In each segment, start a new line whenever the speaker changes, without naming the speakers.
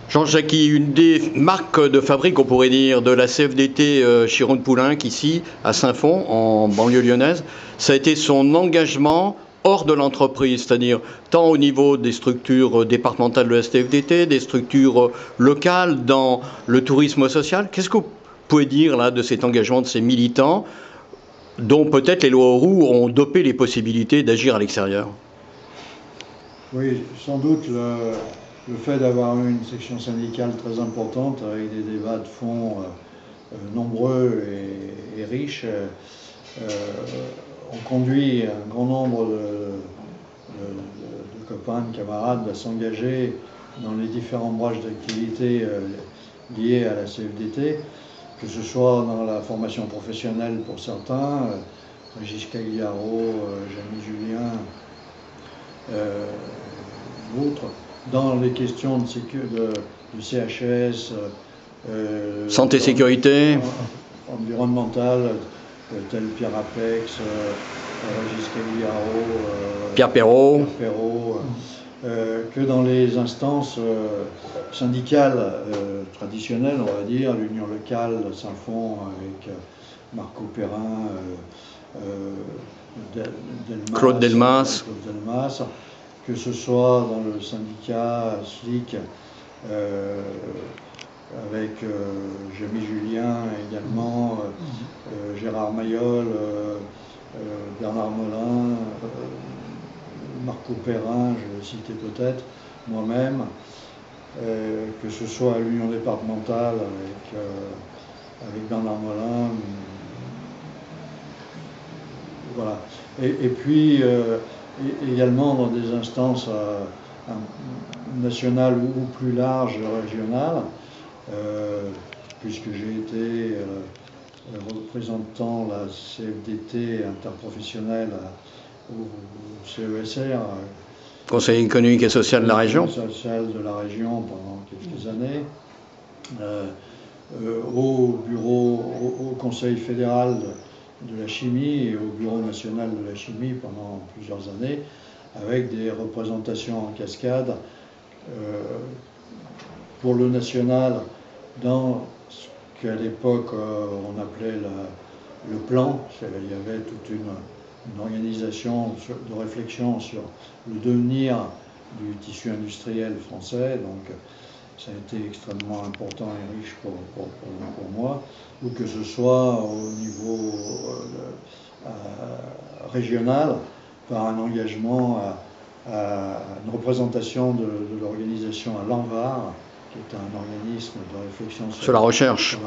Jean-Jacques, une des marques de fabrique, on pourrait dire, de la CFDT chez Rhône-Poulenc, ici, à Saint-Fond, en banlieue lyonnaise, ça a été son engagement hors de l'entreprise, c'est-à-dire tant au niveau des structures départementales de la CFDT, des structures locales, dans le tourisme social. Qu'est-ce que vous pouvez dire là de cet engagement de ces militants, dont peut-être les lois Auroux ont dopé les possibilités d'agir à l'extérieur?
Oui, sans doute le fait d'avoir eu une section syndicale très importante avec des débats de fond nombreux et riches ont conduit un grand nombre de copains, de camarades à s'engager dans les différentes branches d'activité liées à la CFDT, que ce soit dans la formation professionnelle pour certains, Régis Cagliaro, Jamie Julien, d'autres, dans les questions de CHS,
santé-sécurité,
environnementale, tel Pierre Apex, Régis Cagliaro,
Pierre Perrault,
que dans les instances syndicales traditionnelles, on va dire, l'Union locale, Saint-Fond avec Marco Perrin,
Claude Delmas,
que ce soit dans le syndicat SLIC avec Jamie Julien également, Gérard Mayol, Bernard Molin, Marco Perrin, je vais le citer peut-être, moi-même, que ce soit à l'Union départementale avec Bernard Molin, voilà. Et puis également dans des instances nationales ou plus larges, régionales, puisque j'ai été représentant la CFDT interprofessionnelle au CESR,
Conseil économique et social de la région,
pendant quelques années, au Conseil fédéral de la chimie et au Bureau national de la chimie pendant plusieurs années, avec des représentations en cascade pour le national dans ce qu'à l'époque on appelait le plan. Il y avait toute une organisation de réflexion sur le devenir du tissu industriel français, donc ça a été extrêmement important et riche pour moi, ou que ce soit au niveau régional, par un engagement à une représentation de l'organisation à l'ANVAR, qui est un organisme de réflexion
sur la recherche,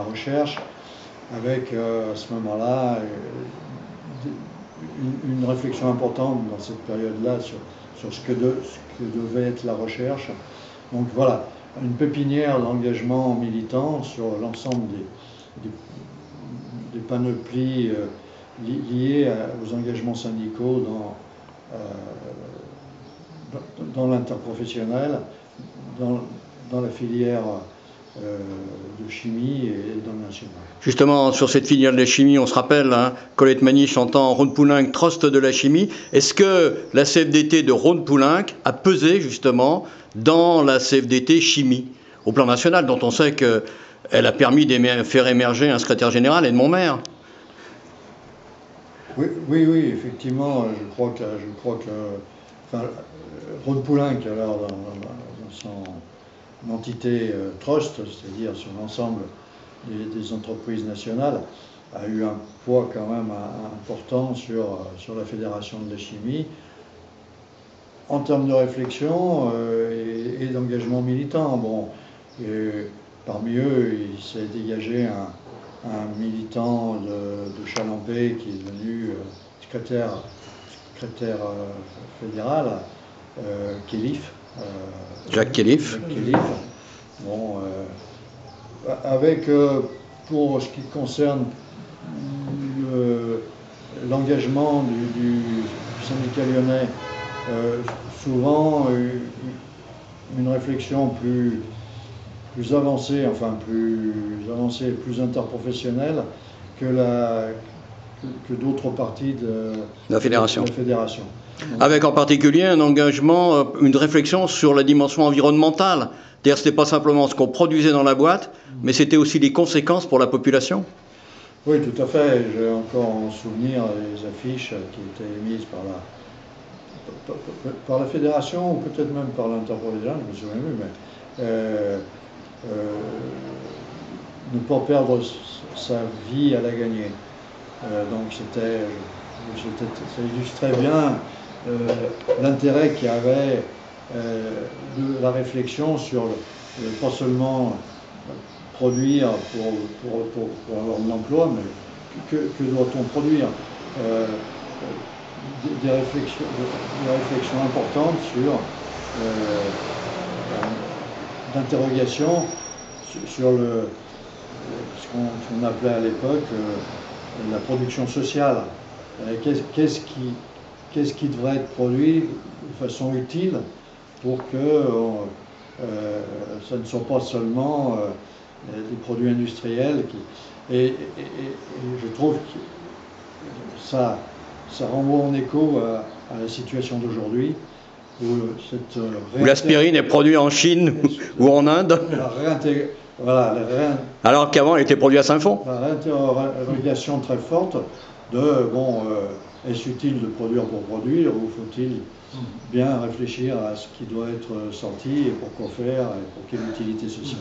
avec à ce moment-là une réflexion importante dans cette période-là sur ce que devait être la recherche. Donc voilà, une pépinière d'engagement militant sur l'ensemble des panoplies liées aux engagements syndicaux dans l'interprofessionnel, dans la filière de chimie et dans le national.
Justement, sur cette filière de la chimie, on se rappelle, Colette Mani chantant Rhône-Poulenc, Trust de la chimie. Est-ce que la CFDT de Rhône-Poulenc a pesé justement dans la CFDT chimie, au plan national, dont on sait qu'elle a permis de faire émerger un secrétaire général et de mon maire?
Oui, effectivement, je crois que Rhône-Poulenc, alors dans son entité trust, c'est-à-dire sur l'ensemble des entreprises nationales, a eu un poids quand même important sur la Fédération de la chimie, en termes de réflexion et d'engagement militant. Bon, parmi eux, il s'est dégagé un militant de Chalampé qui est devenu secrétaire fédéral, Kélif.
Jacques Kélif.
Bon, avec, pour ce qui concerne l'engagement du syndicat lyonnais, souvent une réflexion plus avancée, plus interprofessionnelle que d'autres parties de
la fédération.
Donc,
avec en particulier un engagement, une réflexion sur la dimension environnementale C'est-à-dire ce n'était pas simplement ce qu'on produisait dans la boîte, mais c'était aussi les conséquences pour la population.
Oui, tout à fait. J'ai encore en souvenir les affiches qui étaient émises par la fédération, ou peut-être même par l'interprofessionnel, je me souviens plus, mais ne pas perdre sa vie à la gagner. Donc ça illustrait bien l'intérêt qu'il y avait de la réflexion sur pas seulement produire pour avoir de l'emploi, mais que doit-on produire des réflexions importantes sur d'interrogation sur ce qu'on appelait à l'époque la production sociale. Qu'est-ce qui devrait être produit de façon utile pour que ça ne soit pas seulement des produits industriels et je trouve que ça renvoie en écho à la situation d'aujourd'hui où
où l'aspirine est produite en Chine ou en Inde, alors qu'avant elle était produite à Saint-Fond.
La réinterrogation très forte de est-ce utile de produire pour produire, ou faut-il bien réfléchir à ce qui doit être sorti et pourquoi faire et pour quelle utilité sociale.